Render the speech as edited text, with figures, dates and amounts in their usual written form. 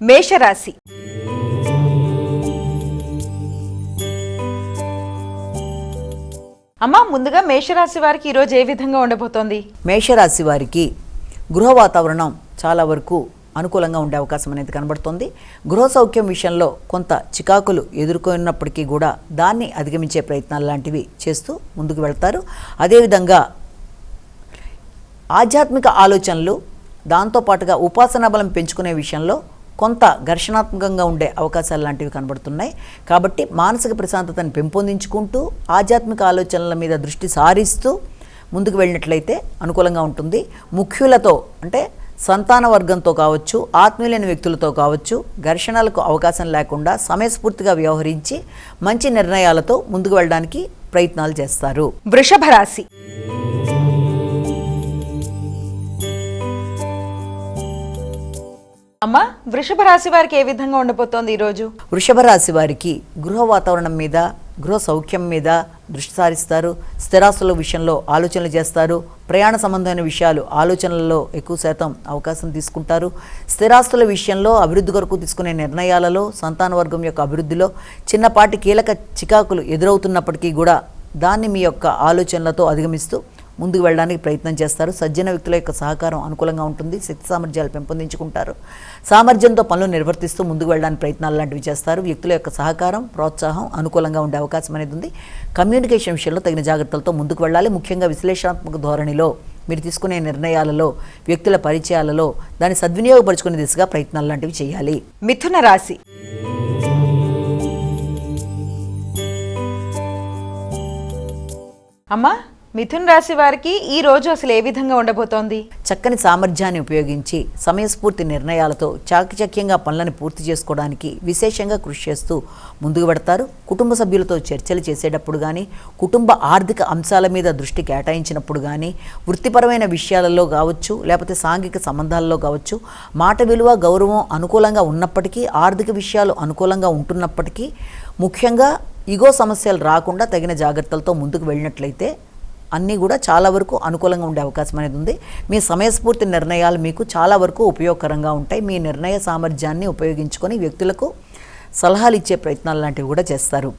మేషరాశి. అమ్మా, ముందుగా మేషరాశి వారికి ఈరోజు ఏ విధంగా ఉండబోతోంది? మేషరాశి వారికి గృహ వాతావరణం చాలా వరకు అనుకూలంగా ఉండే అవకాశం అనేది కనబడుతుంది. గృహ సౌఖ్యం విషయంలో కొంత చికాకులు ఎదుర్కొన్నప్పటికీ కూడా దాన్ని అధిగమించే ప్రయత్నాలు లాంటివి చేస్తూ ముందుకు వెళ్తారు. అదేవిధంగా ఆధ్యాత్మిక ఆలోచనలు, దాంతోపాటుగా ఉపాసనా బలం పెంచుకునే విషయంలో కొంత ఘర్షణాత్మకంగా ఉండే అవకాశాలు లాంటివి కనబడుతున్నాయి. కాబట్టి మానసిక ప్రశాంతతను పెంపొందించుకుంటూ ఆధ్యాత్మిక ఆలోచనల మీద దృష్టి సారిస్తూ ముందుకు వెళ్ళినట్లయితే అనుకూలంగా ఉంటుంది. ముఖ్యులతో అంటే సంతాన వర్గంతో కావచ్చు, ఆత్మీయులైన వ్యక్తులతో కావచ్చు, ఘర్షణలకు అవకాశం లేకుండా సమయస్ఫూర్తిగా వ్యవహరించి మంచి నిర్ణయాలతో ముందుకు వెళ్ళడానికి ప్రయత్నాలు చేస్తారు. వృషభ రాశి. అమ్మా, వృషభ రాశి వారికి ఏ విధంగా ఉండబోతోంది ఈరోజు? వృషభ రాశి వారికి గృహ వాతావరణం మీద, గృహ సౌఖ్యం మీద దృష్టి సారిస్తారు. స్థిరాస్తుల విషయంలో ఆలోచనలు చేస్తారు. ప్రయాణ సంబంధమైన విషయాలు ఆలోచనలలో ఎక్కువ శాతం అవకాశం తీసుకుంటారు. స్థిరాస్తుల విషయంలో అభివృద్ధి కొరకు తీసుకునే నిర్ణయాలలో, సంతాన వర్గం యొక్క అభివృద్ధిలో చిన్నపాటి కీలక చికాకులు ఎదురవుతున్నప్పటికీ కూడా దాన్ని మీ యొక్క ఆలోచనలతో అధిగమిస్తూ ముందుకు వెళ్ళడానికి ప్రయత్నం చేస్తారు. సజ్జన వ్యక్తుల యొక్క సహకారం అనుకూలంగా ఉంటుంది. శక్తి సామర్థ్యాలు పెంపొందించుకుంటారు. సామర్థ్యంతో పనులు నిర్వర్తిస్తూ ముందుకు వెళ్ళడానికి ప్రయత్నాలు లాంటివి చేస్తారు. వ్యక్తుల యొక్క సహకారం, ప్రోత్సాహం అనుకూలంగా ఉండే అవకాశం అనేది ఉంది. కమ్యూనికేషన్ విషయంలో తగిన జాగ్రత్తలతో ముందుకు వెళ్ళాలి. ముఖ్యంగా విశ్లేషణాత్మక ధోరణిలో మీరు తీసుకునే నిర్ణయాలలో, వ్యక్తుల పరిచయాలలో దాన్ని సద్వినియోగపరుచుకునే దిశగా ప్రయత్నాలు లాంటివి చేయాలి. మిథున రాశి. అమ్మా, మిథున రాశి వారికి ఈ రోజు అసలు ఏ విధంగా ఉండబోతోంది? చక్కని సామర్థ్యాన్ని ఉపయోగించి సమయస్ఫూర్తి నిర్ణయాలతో చాకచక్యంగా పనులను పూర్తి చేసుకోవడానికి విశేషంగా కృషి చేస్తూ ముందుకు పెడతారు. కుటుంబ సభ్యులతో చర్చలు చేసేటప్పుడు కానీ, కుటుంబ ఆర్థిక అంశాల మీద దృష్టి కేటాయించినప్పుడు కానీ, వృత్తిపరమైన విషయాలలో కావచ్చు, లేకపోతే సాంఘిక సంబంధాలలో కావచ్చు, మాట విలువ, గౌరవం అనుకూలంగా ఉన్నప్పటికీ, ఆర్థిక విషయాలు అనుకూలంగా ఉంటున్నప్పటికీ, ముఖ్యంగా ఇగో సమస్యలు రాకుండా తగిన జాగ్రత్తలతో ముందుకు వెళ్ళినట్లయితే అన్నీ కూడా చాలా వరకు అనుకూలంగా ఉండే అవకాశం అనేది ఉంది. మీ సమయస్ఫూర్తి నిర్ణయాలు మీకు చాలా వరకు ఉపయోగకరంగా ఉంటాయి. మీ నిర్ణయ సామర్థ్యాన్ని ఉపయోగించుకొని వ్యక్తులకు సలహాలు ఇచ్చే ప్రయత్నాలు లాంటివి కూడా చేస్తారు.